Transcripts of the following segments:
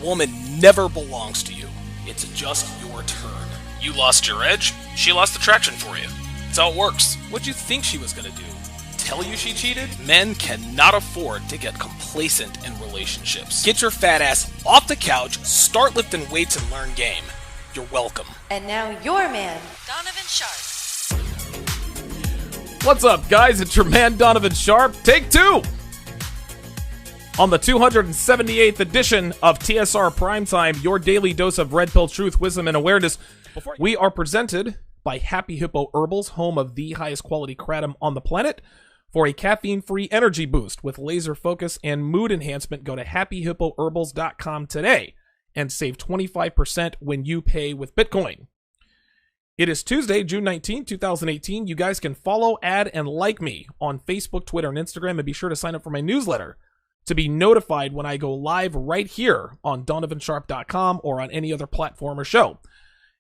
woman never belongs to you. It's just your turn. You lost your edge, she lost attraction for you. That's how it works. What'd you think she was gonna do? Tell you she cheated? Men cannot afford to get complacent in relationships. Get your fat ass off the couch, start lifting weights, and learn game. You're welcome. And now your man, Donovan Sharpe. What's up, guys? It's your man, Donovan Sharpe. Take two! On the 278th edition of TSR Primetime, your daily dose of red pill truth, wisdom, and awareness. We are presented by Happy Hippo Herbals, home of the highest quality kratom on the planet. For a caffeine-free energy boost with laser focus and mood enhancement, go to happyhippoherbals.com today and save 25% when you pay with Bitcoin. It is Tuesday, June 19, 2018. You guys can follow, add, and like me on Facebook, Twitter, and Instagram, and be sure to sign up for my newsletter to be notified when I go live right here on donovansharpe.com or on any other platform or show.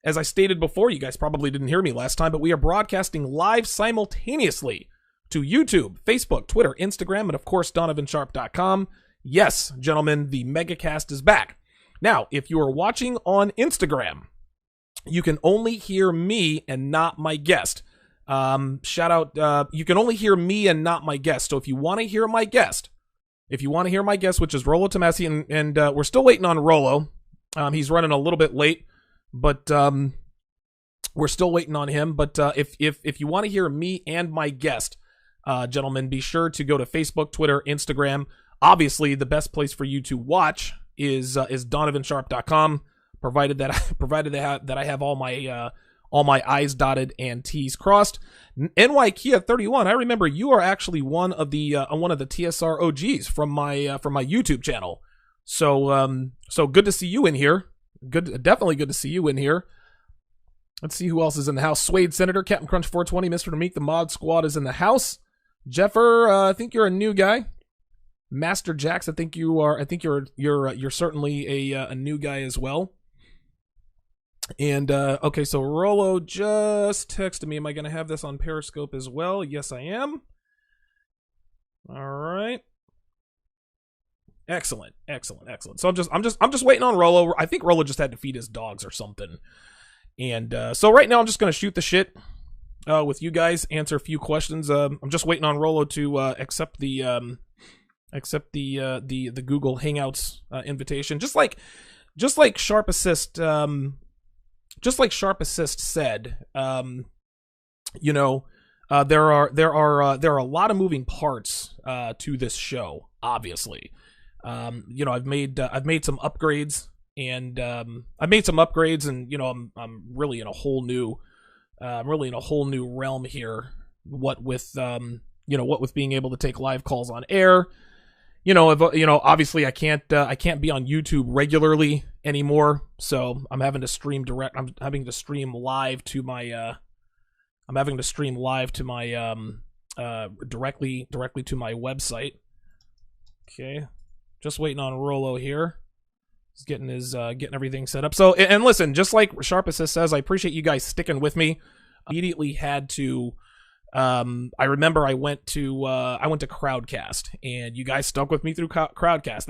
As I stated before, you guys probably didn't hear me last time, but we are broadcasting live simultaneously to YouTube, Facebook, Twitter, Instagram, and of course, donovansharpe.com. Yes, gentlemen, the megacast is back. Now, if you are watching on Instagram, you can only hear me and not my guest. Shout out, you can only hear me and not my guest. So if you want to hear my guest, which is Rollo Tomassi, and we're still waiting on Rollo. He's running a little bit late, but we're still waiting on him. But if you want to hear me and my guest, gentlemen, be sure to go to Facebook, Twitter, Instagram. Obviously, the best place for you to watch is donovansharpe.com, provided that I have all my I's dotted and T's crossed. NY Kia 31. I remember you are actually one of the TSR OGs from my YouTube channel. So good to see you in here. Definitely good to see you in here. Let's see who else is in the house. Suede Senator, Captain Crunch 420, Mr. Nameek, the Mod Squad is in the house. Jeffer, I think you're a new guy. Master Jax, I think you are. I think you're certainly a new guy as well. And okay, so Rollo just texted me. Am I going to have this on Periscope as well? Yes, I am. All right. Excellent. So I'm just waiting on Rollo. I think Rollo just had to feed his dogs or something. And so right now I'm just going to shoot the shit with you guys, answer a few questions. I'm just waiting on Rollo to accept the Google Hangouts invitation. Just like Sharpe Assist said, there are a lot of moving parts to this show. Obviously, I've made some upgrades, and I'm really in a whole new realm here. What with being able to take live calls on air. Obviously I can't be on YouTube regularly anymore, so I'm having to stream live to my directly to my website. Okay, just waiting on Rollo here. He's getting everything set up. So, and listen, just like Sharpe Assist says, I appreciate you guys sticking with me. Immediately had to. I remember I went to Crowdcast, and you guys stuck with me through Crowdcast.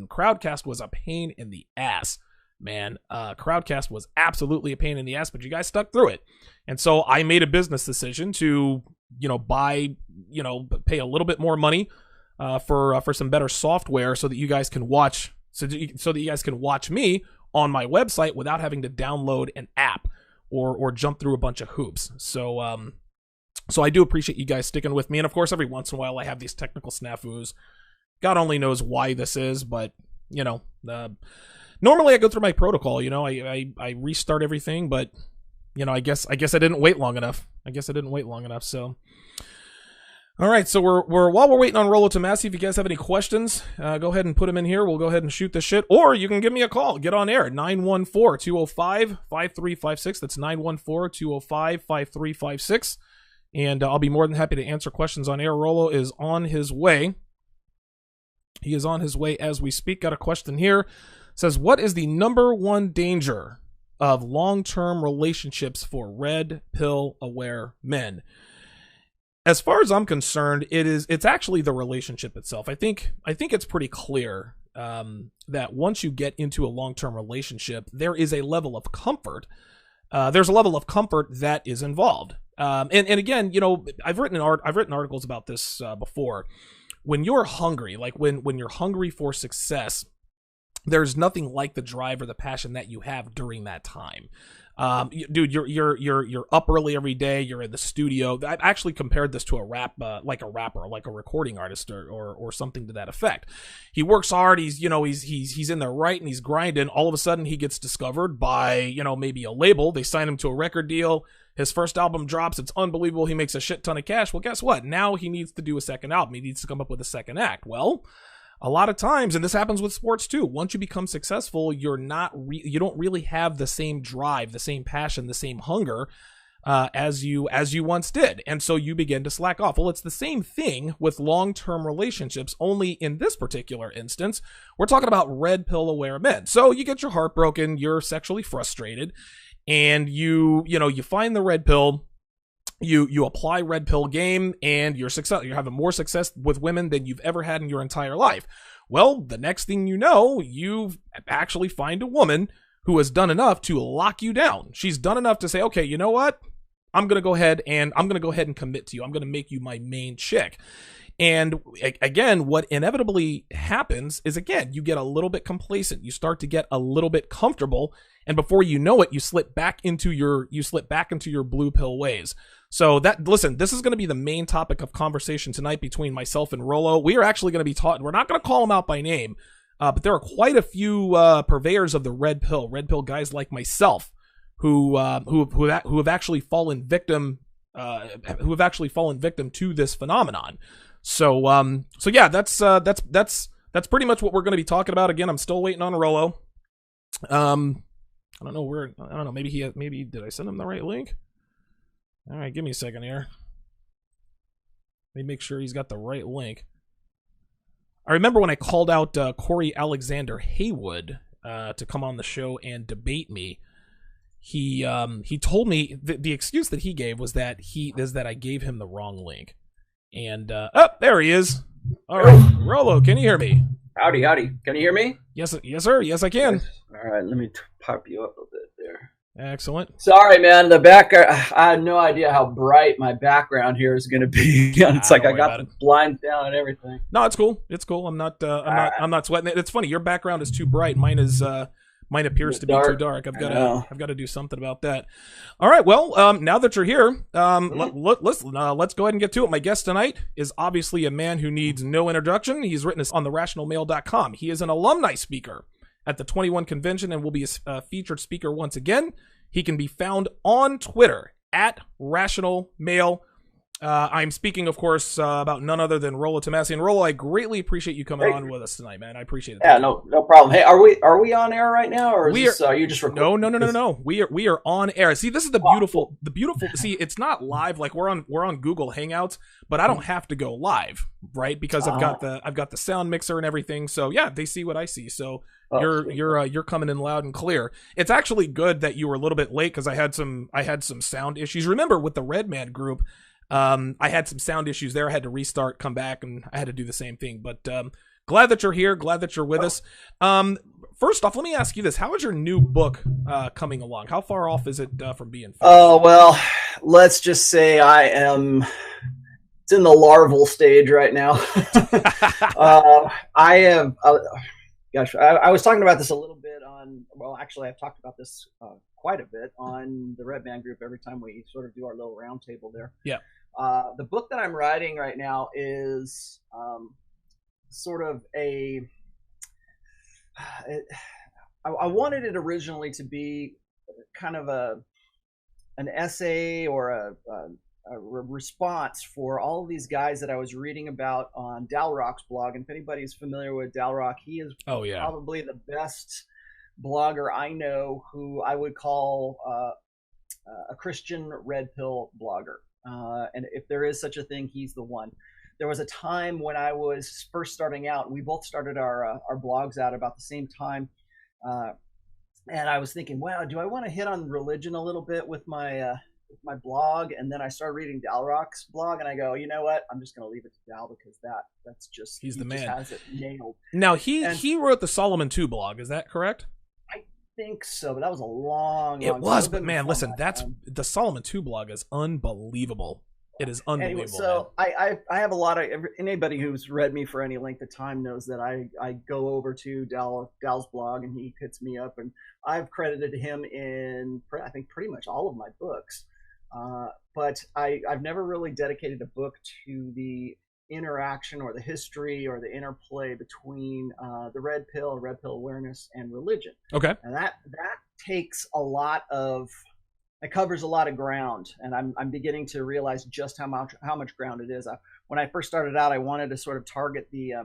Crowdcast was a pain in the ass, man. Crowdcast was absolutely a pain in the ass, but you guys stuck through it. And so I made a business decision to, pay a little bit more money, for some better software so that you guys can watch, so that you guys can watch me on my website without having to download an app or jump through a bunch of hoops. So I do appreciate you guys sticking with me. And of course, every once in a while I have these technical snafus. God only knows why this is, but normally I go through my protocol, I restart everything, but I guess I didn't wait long enough. So all right, so while we're waiting on Rollo Tomassi, if you guys have any questions, go ahead and put them in here. We'll go ahead and shoot this shit, or you can give me a call. Get on air, 914-205-5356. That's 914-205-5356. And I'll be more than happy to answer questions on air. Rollo is on his way. He is on his way as we speak. Got a question here. It says, what is the number one danger of long-term relationships for red pill aware men? As far as I'm concerned, it's actually the relationship itself. I think it's pretty clear that once you get into a long-term relationship, there is a level of comfort. There's a level of comfort that is involved. And again, you know, I've written articles about this before. When you're hungry, like when you're hungry for success, there's nothing like the drive or the passion that you have during that time. Dude, you're up early every day. You're in the studio. I actually compared this to a like a rapper, like a recording artist, or something to that effect. He works hard. He's in there writing. He's grinding. All of a sudden, he gets discovered by maybe a label. They sign him to a record deal. His first album drops. It's unbelievable. He makes a shit ton of cash. Well, guess what? Now he needs to do a second album. He needs to come up with a second act. Well, a lot of times, and this happens with sports too, once you become successful, you don't really have the same drive, the same passion, the same hunger as you once did. And so you begin to slack off. Well, it's the same thing with long-term relationships, only in this particular instance, we're talking about red pill aware men. So you get your heart broken, you're sexually frustrated, and you find the red pill. You apply red pill game, and you're having more success with women than you've ever had in your entire life. Well, the next thing you know, you actually find a woman who has done enough to lock you down. She's done enough to say, okay, you know what? I'm going to go ahead and commit to you. I'm going to make you my main chick. And again, what inevitably happens is, again, you get a little bit complacent. You start to get a little bit comfortable, and before you know it, you slip back into your blue pill ways. So listen, this is going to be the main topic of conversation tonight between myself and Rollo. We are actually going to be taught, we're not going to call them out by name, but there are quite a few purveyors of the red pill guys like myself who have actually fallen victim to this phenomenon. So yeah, that's pretty much what we're going to be talking about. Again, I'm still waiting on Rollo. I don't know. Maybe did I send him the right link? All right, give me a second here. Let me make sure he's got the right link. I remember when I called out Corey Alexander Haywood to come on the show and debate me. He told me the excuse that he gave was that I gave him the wrong link. And there he is. All right, Rollo, can you hear me? Howdy. Can you hear me? Yes, sir. Yes, I can. All right, let me pop you up a bit there. Excellent. Sorry, man. The background, I had no idea how bright my background here is going to be. It's like I got the blinds down and everything. No, it's cool. It's cool. I'm not sweating it. It's funny. Your background is too bright. Mine appears to be too dark. I've got to do something about that. All right. Well, now that you're here, let's go ahead and get to it. My guest tonight is obviously a man who needs no introduction. He's written this on therationalmale.com. He is an alumni speaker at the 21 convention and will be a featured speaker once again. He can be found on Twitter at Rational Male. I'm speaking, of course, about none other than Rollo Tomassi. And Rollo, I greatly appreciate you coming on with us tonight, man. I appreciate it. Yeah, no problem. Hey, are we on air right now, or you just recording? No. We are on air. See, this is the beautiful. See, it's not live like we're on Google Hangouts, but I don't have to go live, right? Because I've got the sound mixer and everything. So yeah, they see what I see. So you're coming in loud and clear. It's actually good that you were a little bit late because I had some sound issues. Remember with the Red Man group. I had some sound issues there. I had to restart, come back, and I had to do the same thing. But glad that you're here. Glad that you're with us. First off, let me ask you this. How is your new book coming along? How far off is it from being finished? Oh, well, let's just say it's in the larval stage right now. I have, I was talking about this a little bit actually I've talked about this quite a bit on the Red Man group every time we sort of do our little round table there. Yeah. The book that I'm writing right now is sort of I wanted it originally to be kind of an essay or a response for all of these guys that I was reading about on Dalrock's blog. And if anybody's familiar with Dalrock, he is probably the best blogger I know who I would call a Christian red pill blogger. And if there is such a thing, he's the one. There was a time when I was first starting out, we both started our blogs out about the same time. And I was thinking, wow, do I want to hit on religion a little bit with my my blog, and then I started reading Dalrock's blog, and I go, you know what? I'm just going to leave it to Dal because that's just he's the man. Just has it nailed. Now he wrote the Solomon 2 blog. Is that correct? I think so, but that was a long. It long was, time. but man, listen, the Solomon 2 blog is unbelievable. It is unbelievable. Anyway, so I have a lot of anybody who's read me for any length of time knows that I go over to Dal's blog and he hits me up, and I've credited him in I think pretty much all of my books, but I've never really dedicated a book to the interaction or the history or the interplay between the red pill awareness, and religion. Okay, and that takes a lot of. It covers a lot of ground, and I'm beginning to realize just how much ground it is. When I first started out, I wanted to sort of target the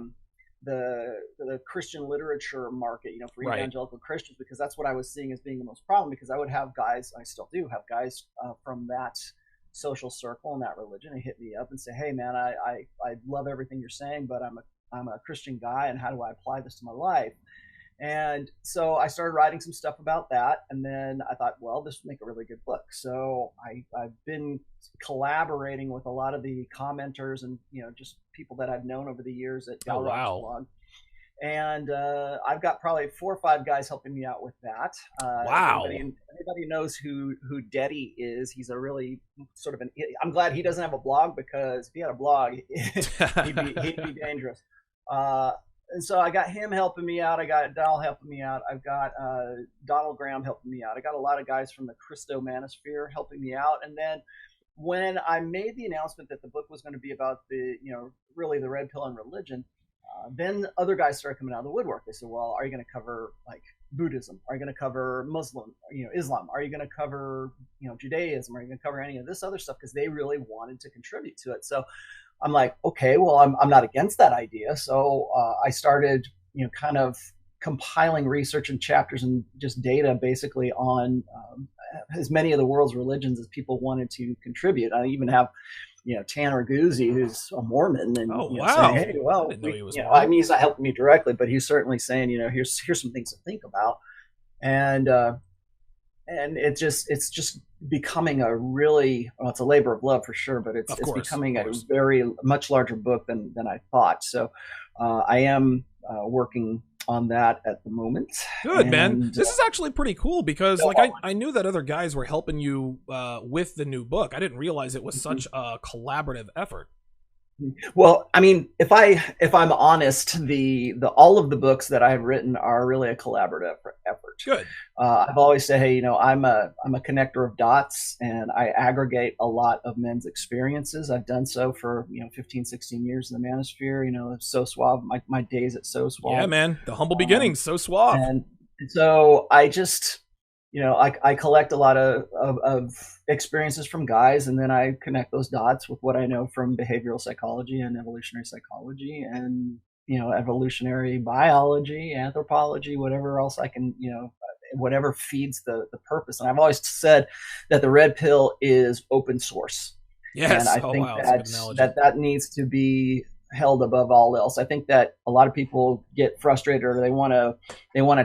Christian literature market, for evangelical Christians, because that's what I was seeing as being the most problem. Because I would have guys, I still do have guys from that social circle and that religion, and hit me up and say, "Hey, man, I love everything you're saying, but I'm a Christian guy, and how do I apply this to my life?" And so I started writing some stuff about that. And then I thought, well, this would make a really good book. So I've been collaborating with a lot of the commenters and, just people that I've known over the years at Dalrock's blog. And I've got probably 4 or 5 guys helping me out with that. Wow. Everybody knows who Deddy is. He's a really sort of I'm glad he doesn't have a blog, because if he had a blog, he'd be dangerous. And so I got him helping me out. I got Dal helping me out. I've got Donald Graham helping me out. I got a lot of guys from the Christo Manosphere helping me out. And then when I made the announcement that the book was going to be about really the red pill and religion, then other guys started coming out of the woodwork. They said, well, are you going to cover like Buddhism? Are you going to cover Muslim, Islam? Are you going to cover, Judaism? Are you going to cover any of this other stuff? Because they really wanted to contribute to it. So I'm like, okay, well, I'm not against that idea. So I started, kind of compiling research and chapters and just data basically on as many of the world's religions as people wanted to contribute. I even have, Tanner Guzzi, who's a Mormon, and wow, saying, hey, well, he's not helping me directly, but he's certainly saying, here's some things to think about, and it's just becoming a really, well, it's a labor of love for sure, but it's becoming a very much larger book than I thought. So I am working on that at the moment. Good, man. This is actually pretty cool, because I knew that other guys were helping you with the new book. I didn't realize it was such a collaborative effort. Well, I mean, if I'm honest, the all of the books that I've written are really a collaborative effort. Good. I've always said, hey, I'm a connector of dots, and I aggregate a lot of men's experiences. I've done so for 15, 16 years in the manosphere. So suave. My days at So Suave. Yeah, man. The humble beginnings. So suave. And so I just. I collect a lot of experiences from guys, and then I connect those dots with what I know from behavioral psychology and evolutionary psychology and, evolutionary biology, anthropology, whatever else I can, whatever feeds the purpose. And I've always said that the red pill is open source. Yes. And I think that needs to be held above all else. I think that a lot of people get frustrated, or they want to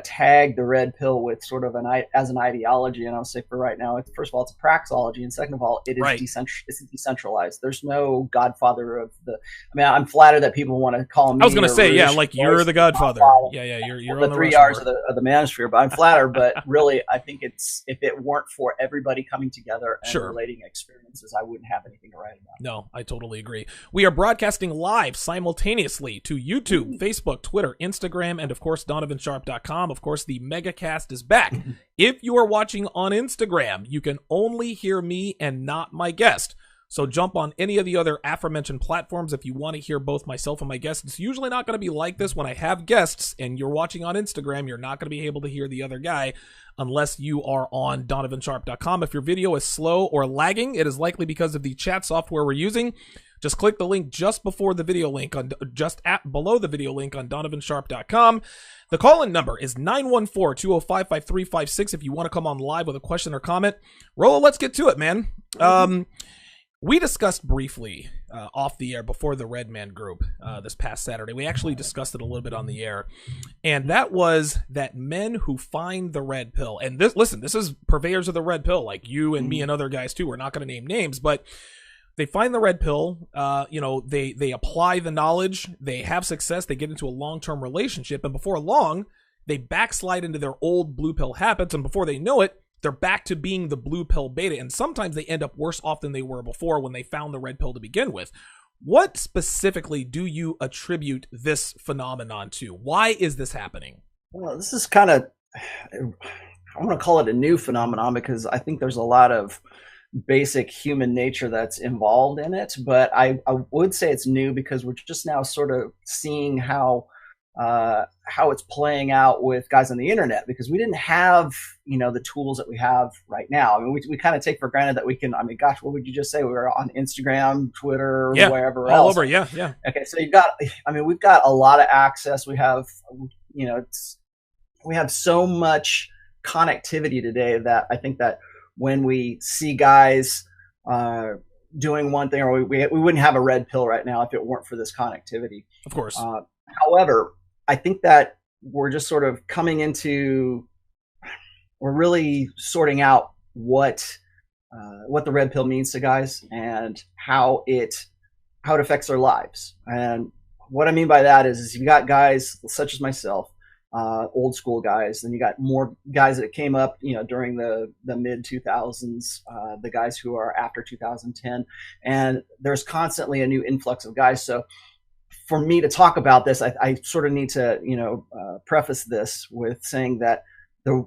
tag the red pill with sort of as an ideology. And I'll say for right now, first of all, it's a praxeology, and second of all, it's decentralized. There's no godfather of the. I mean, I'm flattered that people want to call me. I was going to say, like you're the godfather. Yeah, you're on the 3 R's of the manosphere. But I'm flattered. But really, I think if it weren't for everybody coming together and relating experiences, I wouldn't have anything to write about. No, I totally agree. We are broadcasting live simultaneously to YouTube, Facebook, Twitter, Instagram, and of course DonovanSharpe.com. Of course, the Megacast is back. If you are watching on Instagram, you can only hear me and not my guest. So jump on any of the other aforementioned platforms if you want to hear both myself and my guests. It's usually not going to be like this when I have guests and you're watching on Instagram. You're not going to be able to hear the other guy unless you are on DonovanSharpe.com. If your video is slow or lagging, it is likely because of the chat software we're using. Just click the link just before the video link, below the video link on DonovanSharpe.com. The call-in number is 914-205-5356 if you want to come on live with a question or comment. Rollo, let's get to it, man. We discussed briefly off the air before the Red Man group this past Saturday. We actually discussed it a little bit on the air, and that was that men who find the red pill, and this is purveyors of the red pill, like you and me and other guys too. We're not going to name names, but they find the red pill. They apply the knowledge, they have success, they get into a long-term relationship, and before long, they backslide into their old blue pill habits, and before they know it, they're back to being the blue pill beta, and sometimes they end up worse off than they were before when they found the red pill to begin with. What specifically do you attribute this phenomenon to? Why is this happening? Well, this is kind of, I want to call it a new phenomenon because I think there's a lot of basic human nature that's involved in it, but I would say it's new because we're just now sort of seeing how it's playing out with guys on the internet, because we didn't have, the tools that we have right now. I mean, we kind of take for granted that we can, gosh, what would you just say? We were on Instagram, Twitter, wherever else. All over. Yeah. Okay. So we've got a lot of access. We have, we have so much connectivity today that I think that when we see guys, doing one thing, or we wouldn't have a red pill right now if it weren't for this connectivity. Of course. However, I think that we're just sort of we're really sorting out what the red pill means to guys and how it affects their lives. And what I mean by that is you got guys such as myself, old school guys, then you got more guys that came up, during the mid 2000s, the guys who are after 2010, and there's constantly a new influx of guys. So for me to talk about this, I sort of need to, preface this with saying that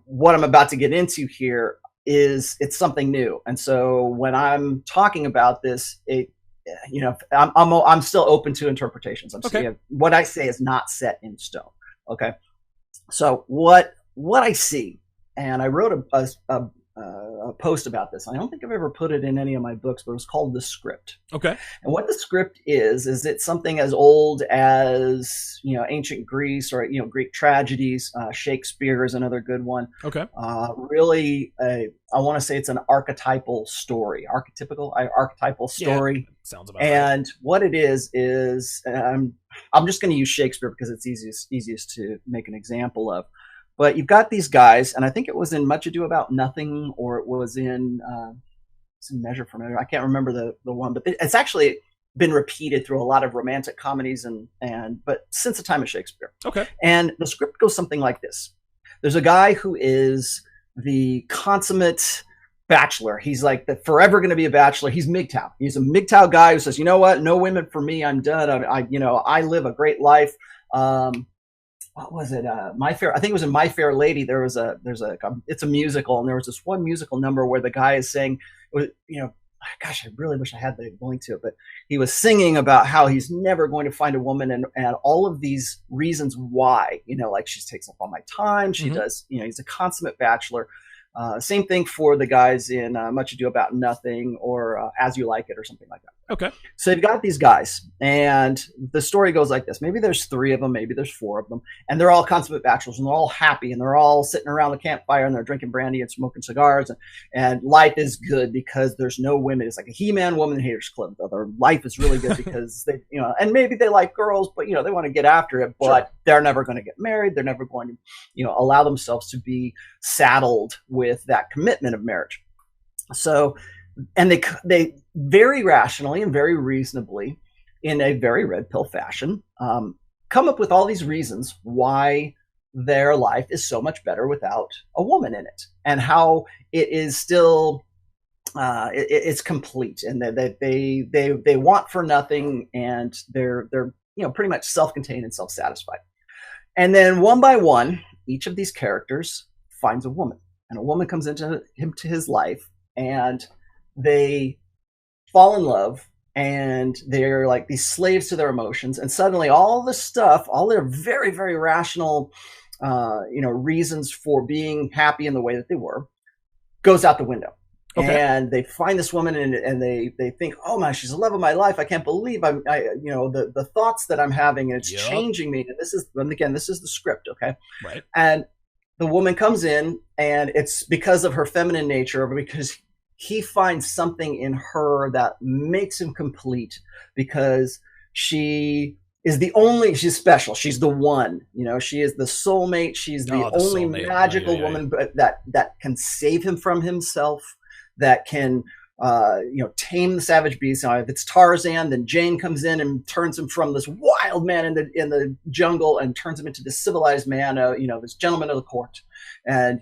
what I'm about to get into here it's something new. And so when I'm talking about this, I'm still open to interpretations. What I say is not set in stone. Okay. So what I see, and I wrote a post about this. I don't think I've ever put it in any of my books, but it was called The Script. Okay. And what the script is it's something as old as, ancient Greece or, Greek tragedies. Shakespeare is another good one. Okay. Really, I want to say it's an archetypal story, archetypal story. Yeah, sounds about and right. What it is I'm just going to use Shakespeare because it's easiest to make an example of. But you've got these guys, and I think it was in Much Ado About Nothing, or it was in Measure for Measure. I can't remember the one, but it's actually been repeated through a lot of romantic comedies but since the time of Shakespeare. Okay. And the script goes something like this. There's a guy who is the consummate bachelor. He's like forever going to be a bachelor. He's MGTOW. He's a MGTOW guy who says, you know what? No women for me. I'm done. I live a great life. What was it? I think it was in My Fair Lady. It's a musical, and there was this one musical number where the guy is saying, gosh, I really wish I had the link to it, but he was singing about how he's never going to find a woman, and all of these reasons why, like she takes up all my time. She does, he's a consummate bachelor. Same thing for the guys in Much Ado About Nothing or As You Like It or something like that. Okay. So you've got these guys, and the story goes like this. Maybe there's 3 of them, maybe there's 4 of them, and they're all consummate bachelors, and they're all happy, and they're all sitting around the campfire, and they're drinking brandy and smoking cigars, and life is good because there's no women. It's like a He-Man Woman Haters Club. Their life is really good because they, and maybe they like girls, but they want to get after it, but they're never going to get married. They're never going to, allow themselves to be saddled with that commitment of marriage. So, and they very rationally and very reasonably, in a very red pill fashion, come up with all these reasons why their life is so much better without a woman in it, and how it is still it's complete, and that they want for nothing, and they're pretty much self-contained and self-satisfied. And then one by one, each of these characters finds a woman, and a woman comes into his life, and they fall in love, and they're like these slaves to their emotions. And suddenly all the stuff, all their very, very rational, reasons for being happy in the way that they were, goes out the window. Okay. And they find this woman, and they think, oh my, she's the love of my life. I can't believe the thoughts that I'm having, and it's changing me. And this is the script. Okay. Right. And the woman comes in, and it's because of her feminine nature, or because he finds something in her that makes him complete, because she's special. She's the one, she is the soulmate. She's the only magical woman that can save him from himself, that can, tame the savage beast. Now, if it's Tarzan, then Jane comes in and turns him from this wild man in the jungle and turns him into this civilized man, this gentleman of the court, and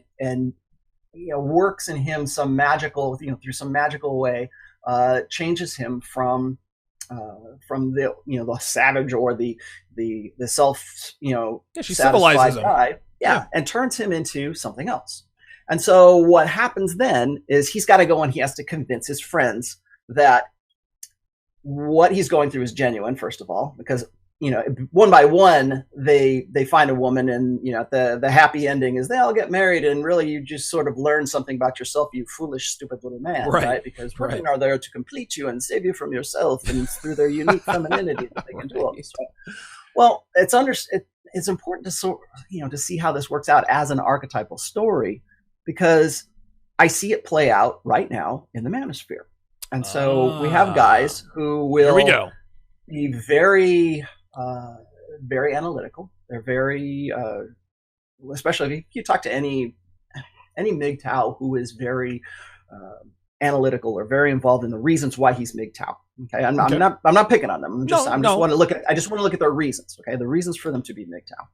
works in him some magical, through some magical way, changes him from the savage or the self, she civilizes him. guy, and turns him into something else. And so what happens then is he's got to go and he has to convince his friends that what he's going through is genuine, first of all, because one by one they find a woman, and the happy ending is they all get married, and really you just sort of learn something about yourself, you foolish, stupid little man, right? Because women are there to complete you and save you from yourself, and through their unique femininity that they can do all this. Right? Well, it's important to see how this works out as an archetypal story, because I see it play out right now in the manosphere. And so we have guys who will be very very analytical. They're very, especially if you talk to any MGTOW who is very analytical or very involved in the reasons why he's MGTOW. Okay, I'm not picking on them. I just want to look at their reasons. Okay, the reasons for them to be MGTOW.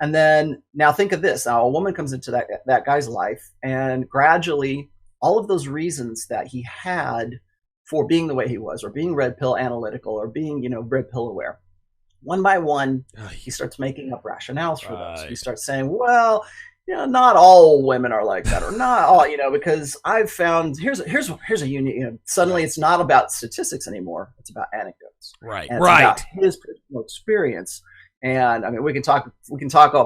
And then now think of this. Now a woman comes into that guy's life, and gradually all of those reasons that he had for being the way he was, or being red pill analytical, or being red pill aware, one by one, he starts making up rationales for those. He starts saying, well, not all women are like that, or not all, because I've found here's a unique. Suddenly, it's not about statistics anymore; it's about anecdotes, right? And it's about his personal experience. And I mean, we can talk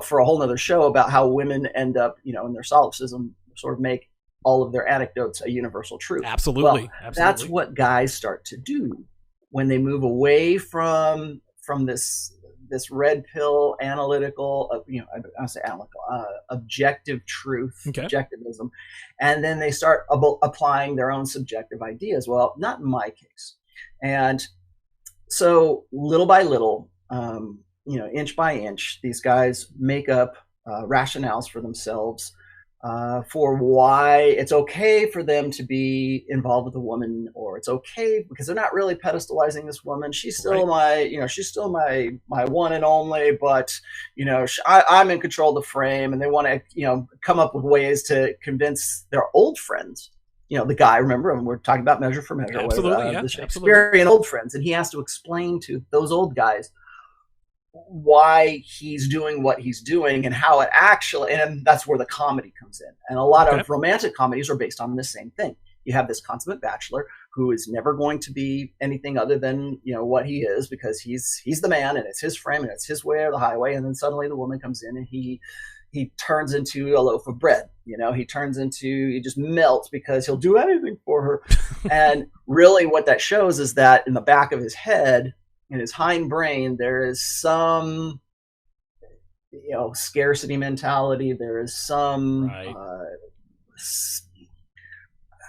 for a whole nother show about how women end up, in their solipsism, sort of make all of their anecdotes a universal truth. Absolutely. Well, that's what guys start to do when they move away from this red pill analytical, objective truth, objectivism, and then they start applying their own subjective ideas. Well, not in my case. And so little by little, inch by inch, these guys make up rationales for themselves for why it's okay for them to be involved with a woman, or it's okay because they're not really pedestalizing this woman. She's still she's still my one and only, but I'm in control of the frame, and they want to come up with ways to convince their old friends. The guy, remember, and we're talking about measure for measure. Absolutely, the Shakespearean old friends, and he has to explain to those old guys why he's doing what he's doing, and how it actually, and that's where the comedy comes in. And a lot of romantic comedies are based on the same thing. You have this consummate bachelor who is never going to be anything other than what he is, because he's the man, and it's his frame, and it's his way or the highway. And then suddenly the woman comes in, and he turns into a loaf of bread. He just melts because he'll do anything for her. And really what that shows is that in the back of his head, in his hind brain, there is some, scarcity mentality. There is some,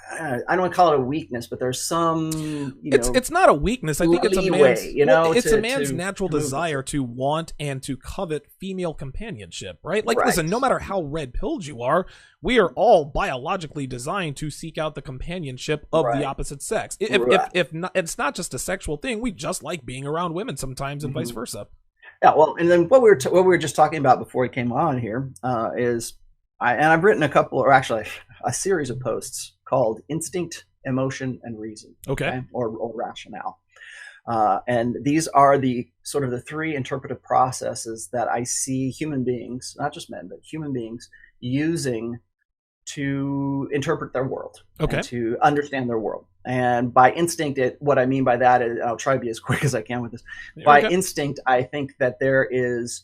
I don't want to call it a weakness, but there's some, it's not a weakness. I think it's a man's natural to desire to want and to covet female companionship, right? Listen, no matter how red-pilled you are, we are all biologically designed to seek out the companionship of the opposite sex. If not, it's not just a sexual thing. We just like being around women sometimes, and vice versa. Yeah, well, and then what we were just talking about before we came on here is I've written a series of posts called Instinct, Emotion, and Reason. Okay. Or rationale. And these are the sort of the three interpretive processes that I see human beings, not just men, but human beings, using to interpret their world, and to understand their world. And by instinct, what I mean by that is, I'll try to be as quick as I can with this. By instinct, I think that there is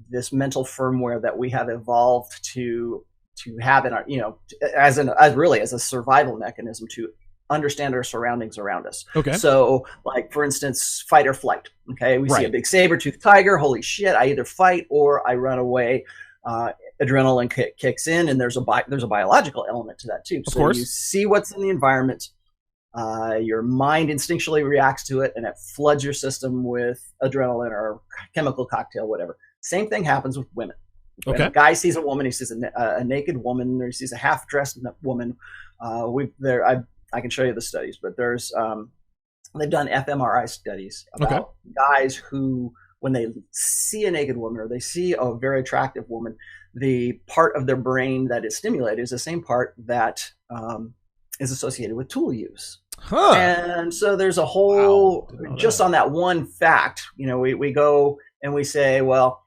this mental firmware that we have evolved to have in our, as a survival mechanism to understand our surroundings around us. Okay. So, like, for instance, fight or flight. Okay. We see a big saber-toothed tiger. Holy shit. I either fight or I run away. adrenaline kicks in, and there's a biological element to that too. Of So course. you see what's in the environment, your mind instinctually reacts to it, and it floods your system with adrenaline or chemical cocktail, whatever. Same thing happens with women. When a guy sees a woman, he sees a naked woman, or he sees a half-dressed woman. I can show you the studies, but there's they've done fMRI studies about guys who, when they see a naked woman or they see a very attractive woman, the part of their brain that is stimulated is the same part that is associated with tool use. Huh. And so there's a whole, just on that one fact, we go and we say, well,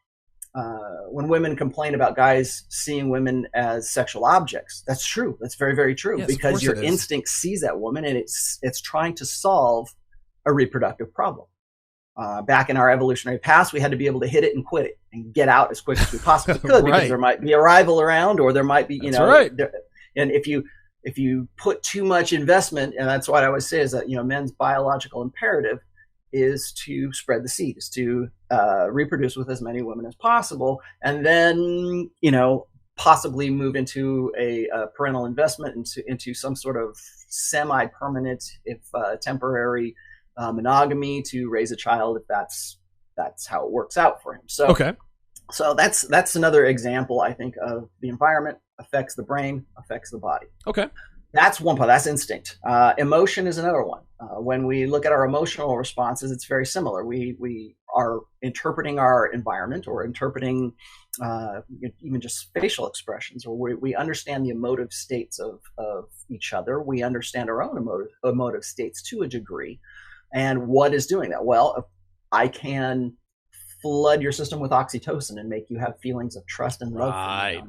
when women complain about guys seeing women as sexual objects, that's true. That's very, very true. Yes, because your instinct sees that woman and it's trying to solve a reproductive problem. Back in our evolutionary past, we had to be able to hit it and quit it and get out as quick as we possibly could because there might be a rival around, or there might be, and if you put too much investment, and that's what I always say is that, men's biological imperative is to spread the seed, is to reproduce with as many women as possible, and then, possibly move into a parental investment into some sort of semi-permanent, if temporary, monogamy to raise a child, if that's how it works out for him. So so that's another example, I think, of the environment affects the brain, affects the body. That's one part. That's instinct. Emotion is another one. When we look at our emotional responses, it's very similar. We are interpreting our environment, or interpreting even just facial expressions, or we understand the emotive states of each other. We understand our own emotive states to a degree. And what is doing that? Well, I can flood your system with oxytocin and make you have feelings of trust and love.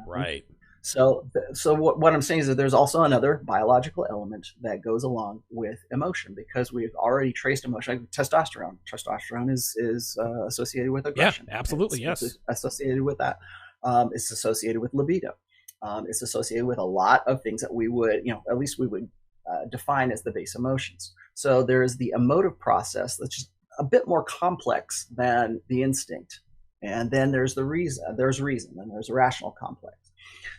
Right. So what I'm saying is that there's also another biological element that goes along with emotion, because we've already traced emotion. Like testosterone. Testosterone is associated with aggression. Yeah, absolutely. It's associated with that. It's associated with libido. It's associated with a lot of things that we would, at least we would define as the base emotions. So there's the emotive process that's just a bit more complex than the instinct. And then there's the reason. There's reason, and there's a rational complex.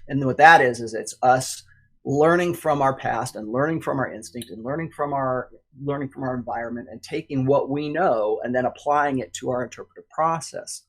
And what that is it's us learning from our past and learning from our instinct and learning from our environment and taking what we know and then applying it to our interpretive process.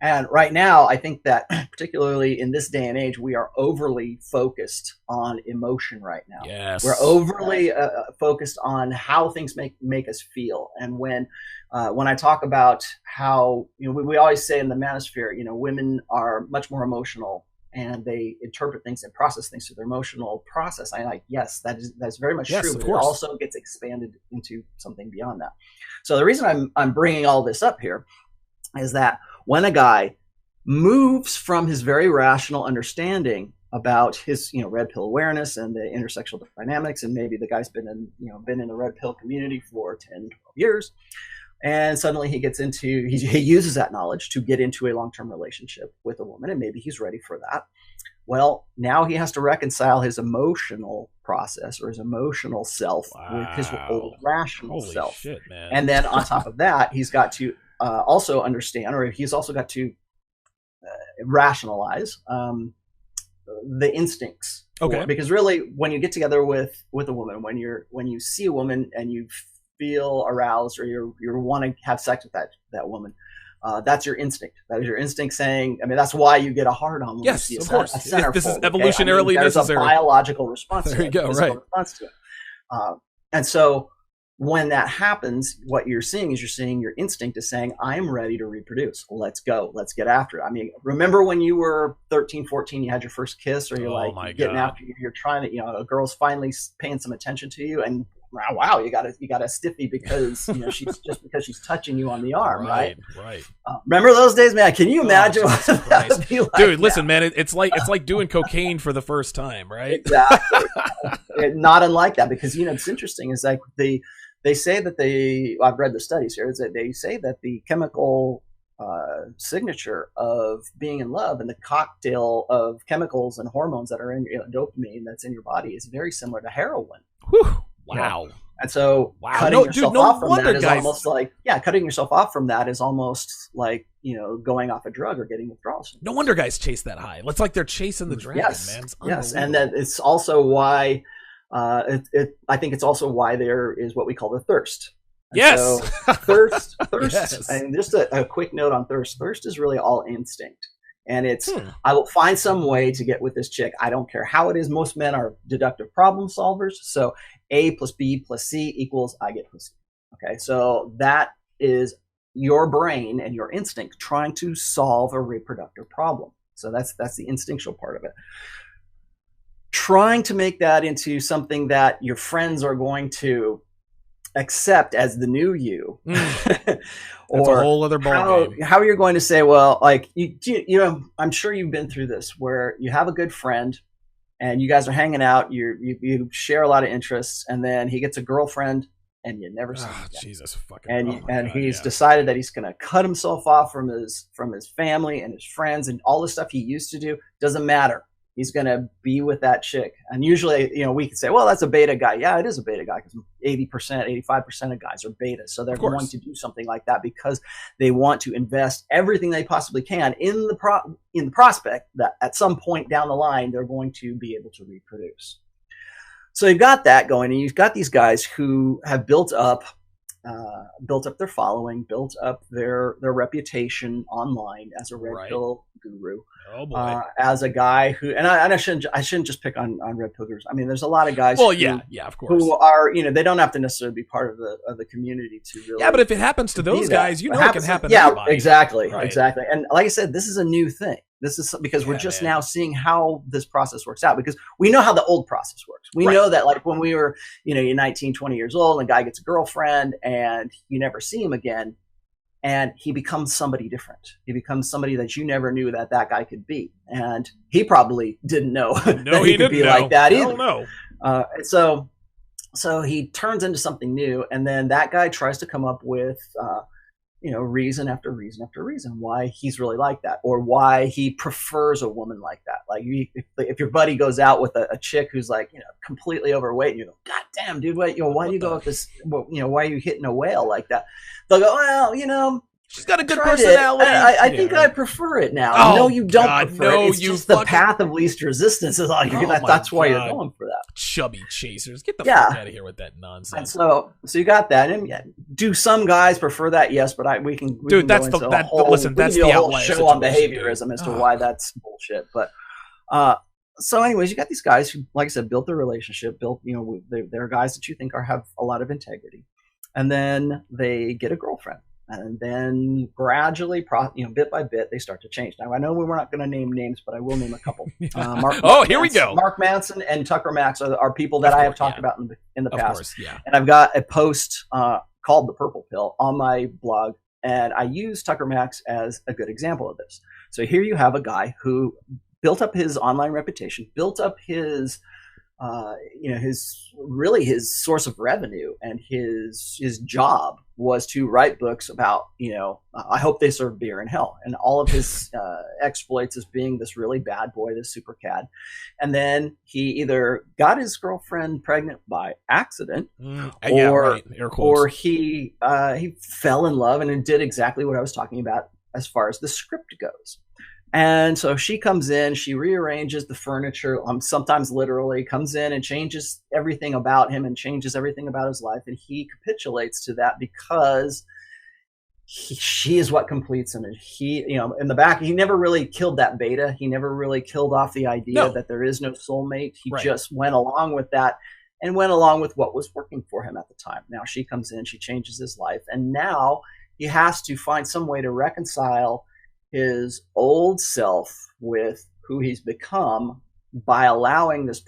And right now, I think that particularly in this day and age, we are overly focused on emotion right now. Yes. We're overly focused on how things make us feel. And when I talk about how, we always say in the manosphere, women are much more emotional, and they interpret things and process things through their emotional process. I'm like, yes, that's very much true. But it also gets expanded into something beyond that. So the reason I'm bringing all this up here is that when a guy moves from his very rational understanding about his, red pill awareness and the intersexual dynamics, and maybe the guy's been in the red pill community for 10, 12 years, and suddenly he gets into, he uses that knowledge to get into a long-term relationship with a woman, and maybe he's ready for that. Well, now he has to reconcile his emotional process or his emotional self with his old rational self. Shit, man. And then on top of that, he's got to also understand, or he's also got to rationalize the instincts. Because really, when you get together with a woman, when you see a woman and you feel aroused, or you want to have sex with that woman, that's your instinct. That is your instinct saying, that's why you get a hard on when you see of course. This is evolutionarily necessary. There's a biological response there you go, response to it. And so when that happens, what you're seeing your instinct is saying, I'm ready to reproduce. Let's go. Let's get after it. Remember when you were 13, 14, you had your first kiss, or you're getting after, you're trying to, a girl's finally paying some attention to you, and wow, you got a stiffy because because she's touching you on the arm, right? Remember those days, man? Can you imagine what that would be like? Dude, listen, man, it's like doing cocaine for the first time, right? Exactly. Not unlike that, because it's interesting. Is like they say that I've read the studies here, is that they say that the chemical signature of being in love and the cocktail of chemicals and hormones that are in dopamine that's in your body is very similar to heroin. Whew. Wow. And so Wow. cutting yourself off from wonder, that is guys. almost like, cutting yourself off from that is almost like, going off a drug or getting withdrawal symptoms. No wonder guys chase that high. It's like they're chasing the dragon, man. It's Yes. And then it's also why, I think it's also why there is what we call the thirst. And yes. So thirst, Yes. and just a quick note on thirst. Thirst is really all instinct. And it's, I will find some way to get with this chick. I don't care how it is. Most men are deductive problem solvers. So A plus B plus C equals I get pussy. Okay. So that is your brain and your instinct trying to solve a reproductive problem. So that's the instinctual part of it. Trying to make that into something that your friends are going to accept as the new you, or a whole other ball game. How you're going to say, well, like I'm sure you've been through this where you have a good friend and you guys are hanging out, you share a lot of interests, and then he gets a girlfriend and you never see him again. Jesus fucking! And he's decided that he's going to cut himself off from his family and his friends and all the stuff he used to do. Doesn't matter. He's going to be with that chick. And usually, we can say, well, that's a beta guy. Yeah, it is a beta guy because 80%, 85% of guys are beta. So they're going to do something like that because they want to invest everything they possibly can in the prospect that at some point down the line, they're going to be able to reproduce. So you've got that going, and you've got these guys who have built up their following, built up their reputation online as a red pill guru. Oh boy! As a guy who, and I shouldn't just pick on red pill gurus. I mean, there's a lot of guys. Well, of course. Who are they don't have to necessarily be part of the community to really. Yeah, but if it happens to those guys, it can happen. Yeah, to anybody. exactly. Right. And like I said, this is a new thing. This is because we're just now seeing how this process works out, because we know how the old process works. We know that, like, when we were, you're 19, 20 years old and a guy gets a girlfriend and you never see him again, and he becomes somebody different. He becomes somebody that you never knew that guy could be. And he probably didn't know that he could be like that either. No. So he turns into something new, and then that guy tries to come up with reason after reason after reason why he's really like that, or why he prefers a woman like that. Like, if your buddy goes out with a chick who's like, completely overweight, and you go, God damn, dude, why do you go with this? Why are you hitting a whale like that? They'll go, well, she's got a good personality. I think I prefer it now. Oh, no, you don't God, prefer it. It's just the path of least resistance. Is like, that's why you're going for that. Chubby chasers, get the fuck out of here with that nonsense. And so you got that. And do some guys prefer that? Yes, but we can. Dude, that's the whole show on behaviorism as to why that's bullshit. But so, anyways, you got these guys who, like I said, built their relationship. They're guys that you think have a lot of integrity, and then they get a girlfriend. And then gradually, bit by bit, they start to change. Now, I know we're not going to name names, but I will name a couple. Here we go. Mark Manson and Tucker Max are people that I have talked about in the past. Of course, yeah. And I've got a post called The Purple Pill on my blog, and I use Tucker Max as a good example of this. So here you have a guy who built up his online reputation, built up his his source of revenue, and his job was to write books about, I hope they serve beer in hell, and all of his exploits as being this really bad boy, this super cad. And then he either got his girlfriend pregnant by accident, or he fell in love and did exactly what I was talking about as far as the script goes. And so she comes in, she rearranges the furniture, sometimes literally comes in and changes everything about him and changes everything about his life. And he capitulates to that because she is what completes him. And he, in the back, he never really killed that beta. He never really killed off the idea that there is no soulmate. He just went along with that and went along with what was working for him at the time. Now she comes in, she changes his life. And now he has to find some way to reconcile his old self with who he's become by allowing this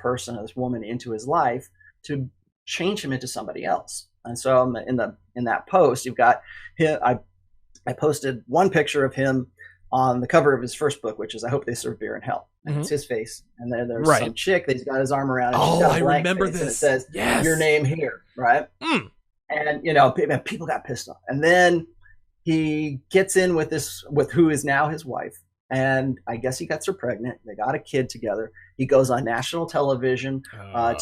woman into his life to change him into somebody else. And so in that post, you've got him. I posted one picture of him on the cover of his first book, which is I Hope They Serve Beer in Hell. And it's his face. And then there's some chick that he's got his arm around. And she's got a blank face, remember this. And it says, your name here, right? And people got pissed off. And then he gets in with who is now his wife, And I guess he gets her pregnant. They got a kid together. He goes on national television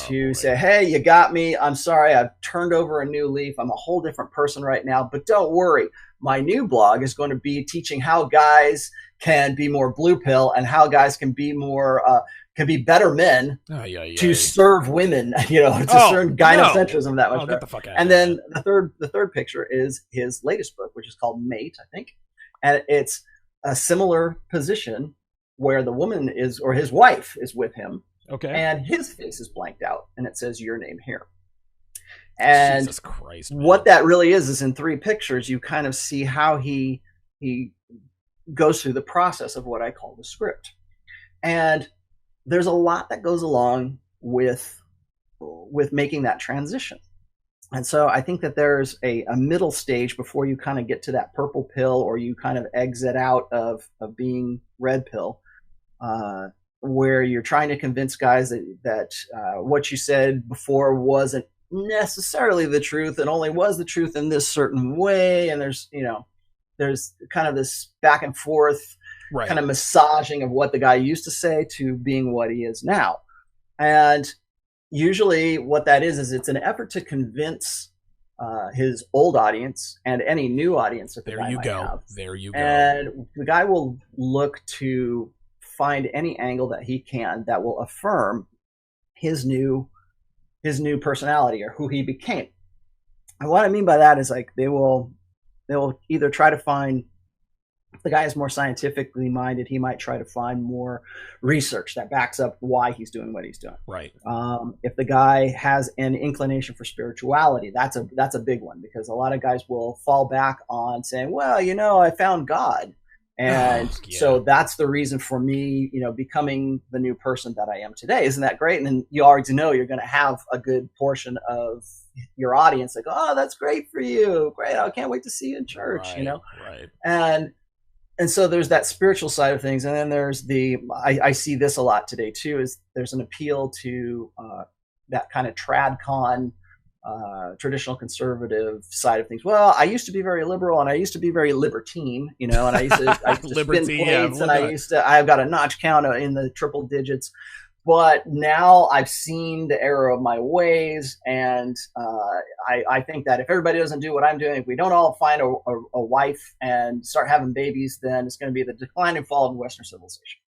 to say, hey, you got me. I'm sorry. I've turned over a new leaf. I'm a whole different person right now. But don't worry. My new blog is going to be teaching how guys can be more blue pill and how guys can be more can be better men to serve women, to serve gynocentrism that much better. Get the fuck out and then the third picture is his latest book, which is called Mate, I think. And it's a similar position where the woman is, or his wife is with him. Okay. And his face is blanked out and it says your name here. And Jesus Christ, man. What that really is in 3 pictures, you kind of see how he goes through the process of what I call the script. And there's a lot that goes along with making that transition. And so I think that there's a middle stage before you kind of get to that purple pill, or you kind of exit out of being red pill, where you're trying to convince guys that what you said before wasn't necessarily the truth and only was the truth in this certain way. And there's kind of this back and forth kind of massaging of what the guy used to say to being what he is now. And usually what that is it's an effort to convince his old audience and any new audience that the guy might have. There you go. And the guy will look to find any angle that he can that will affirm his new personality or who he became. And what I mean by that is, like, they will either try to find, if the guy is more scientifically minded, he might try to find more research that backs up why he's doing what he's doing. Right. If the guy has an inclination for spirituality, that's a big one, because a lot of guys will fall back on saying, well, I found God. And so that's the reason for me, becoming the new person that I am today. Isn't that great? And then you already know you're going to have a good portion of your audience like, oh, that's great for you. Great. I can't wait to see you in church, Right. And so there's that spiritual side of things. And then there's I see this a lot today too, is there's an appeal to that kind of tradcon, traditional conservative side of things. Well, I used to be very liberal and I used to be very libertine, and I used to spin plates, and I've got a notch count in the triple digits. But now I've seen the error of my ways, and I think that if everybody doesn't do what I'm doing, if we don't all find a wife and start having babies, then it's going to be the decline and fall of Western civilization.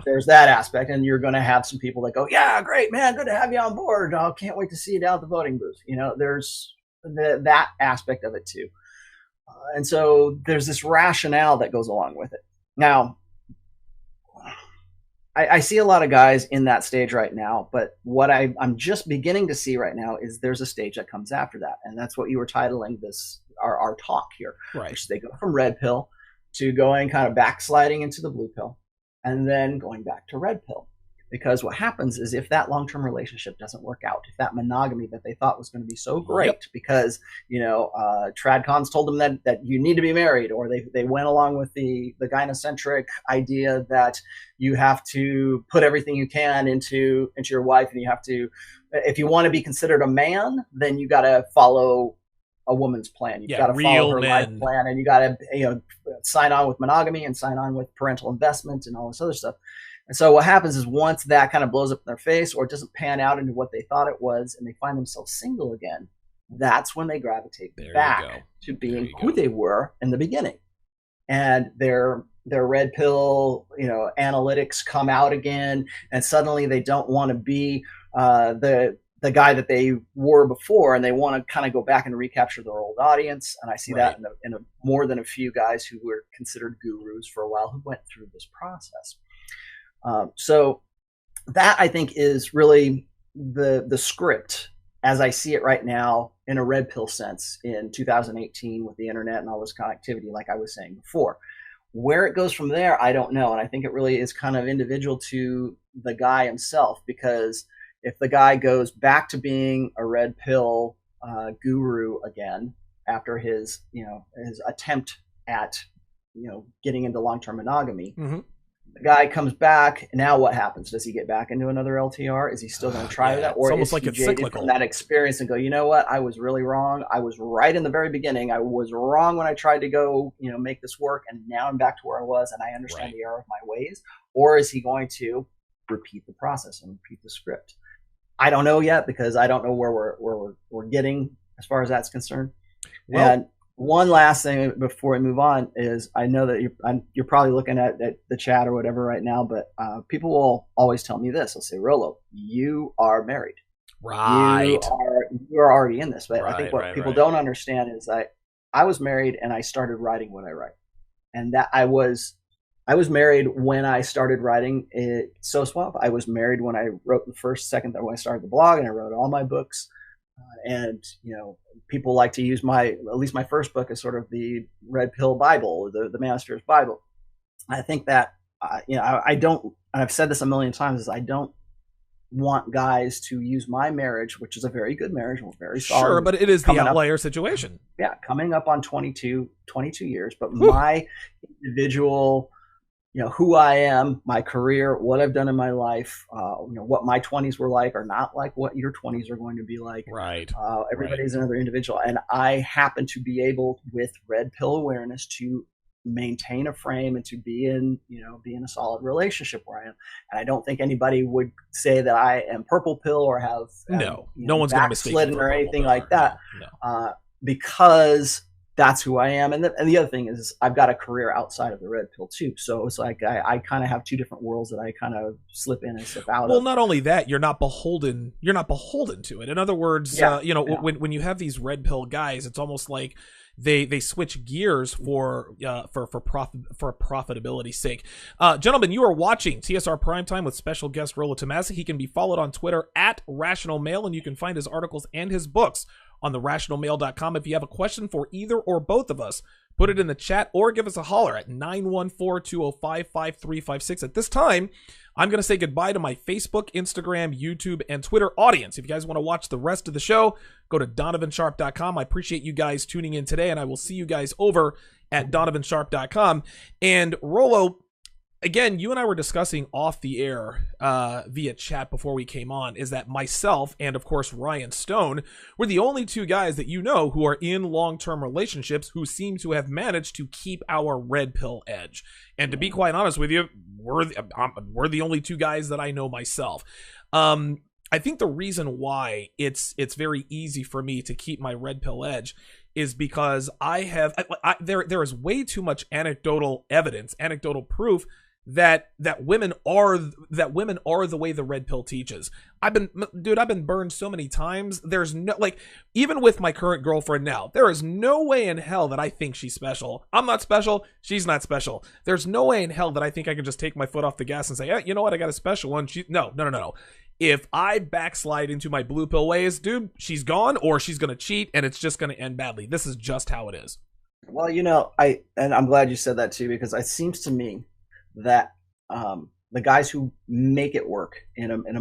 There's that aspect, and you're going to have some people that go, yeah, great, man, good to have you on board. I can't wait to see you down at the voting booth. There's that aspect of it too. And so there's this rationale that goes along with it. Now, I see a lot of guys in that stage right now, but what I'm just beginning to see right now is there's a stage that comes after that. And that's what you were titling our talk here. Right. Which they go from red pill to going kind of backsliding into the blue pill, and then going back to red pill. Because what happens is, if that long-term relationship doesn't work out, if that monogamy that they thought was going to be so great, because, tradcons told them that you need to be married, or they went along with the gynocentric idea that you have to put everything you can into your wife, and you have to, if you want to be considered a man, then you got to follow a woman's plan. You've got to follow her life plan, and you got to sign on with monogamy and sign on with parental investment and all this other stuff. And so what happens is, once that kind of blows up in their face, or it doesn't pan out into what they thought it was, and they find themselves single again, that's when they gravitate back to being who they were in the beginning. And their red pill, analytics come out again, and suddenly they don't want to be the guy that they were before, and they want to kind of go back and recapture their old audience. And I see that in more than a few guys who were considered gurus for a while who went through this process. So that, I think, is really the script as I see it right now in a red pill sense in 2018 with the internet and all this connectivity, like I was saying before. Where it goes from there, I don't know. And I think it really is kind of individual to the guy himself, because if the guy goes back to being a red pill guru again after his attempt at getting into long-term monogamy, The guy comes back. Now what happens? Does he get back into another LTR? Is he still going to try that? Or almost is like he it's jaded cyclical from that experience and go, you know what? I was really wrong. I was right in the very beginning. I was wrong when I tried to go, make this work. And now I'm back to where I was and I understand the error of my ways. Or is he going to repeat the process and repeat the script? I don't know yet, because I don't know where we're getting as far as that's concerned. Well, and one last thing before we move on is, I know that you're probably looking at the chat or whatever right now, but people will always tell me this. They'll say, Rollo, you are married. Right. You are already in this. But I think what people don't understand is I was married and I started writing what I write. And that I was married when I started writing it. So swap. I was married when I wrote the second when I started the blog, and I wrote all my books. And people like to use at least my first book as sort of the red pill Bible, the Manosphere's Bible. I think that I don't, and I've said this a million times, is I don't want guys to use my marriage, which is a very good marriage, we're very solid. Sure, but it is the outlier situation. Yeah, coming up on 22 years, but my individual, who I am, my career, what I've done in my life, what my 20s were like are not like what your 20s are going to be like. Right. Everybody's another individual. And I happen to be able, with red pill awareness, to maintain a frame and to be in a solid relationship where I am. And I don't think anybody would say that I am purple pill or have no one's going to mistake or anything like that. No. Because that's who I am. And the other thing is, I've got a career outside of the red pill too. So it's like I kind of have two different worlds that I kind of slip in and slip out of. Well, not only that, you're not beholden to it. In other words, when you have these red pill guys, it's almost like they switch gears for profitability's sake. Gentlemen, you are watching TSR Primetime with special guest Rollo Tomassi. He can be followed on Twitter at Rational Male, and you can find his articles and his books on therationalmail.com. If you have a question for either or both of us, put it in the chat or give us a holler at 914-205-5356. At this time, I'm going to say goodbye to my Facebook, Instagram, YouTube, and Twitter audience. If you guys want to watch the rest of the show, go to donovansharpe.com. I appreciate you guys tuning in today, and I will see you guys over at donovansharpe.com. And Rollo, again, you and I were discussing off the air via chat before we came on, is that myself and, of course, Ryan Stone were the only two guys that who are in long-term relationships who seem to have managed to keep our red pill edge. And to be quite honest with you, we're the only two guys that I know myself. I think the reason why it's very easy for me to keep my red pill edge is because there is way too much anecdotal evidence, anecdotal proof that women are the way the red pill teaches. I've been burned so many times. There's no, even with my current girlfriend now, there is no way in hell that I think she's special. I'm not special. She's not special. There's no way in hell that I think I can just take my foot off the gas and say, you know what? I got a special one. No. If I backslide into my blue pill ways, dude, she's gone, or she's going to cheat, and it's just going to end badly. This is just how it is. Well, I'm glad you said that too, because it seems to me that the guys who make it work in a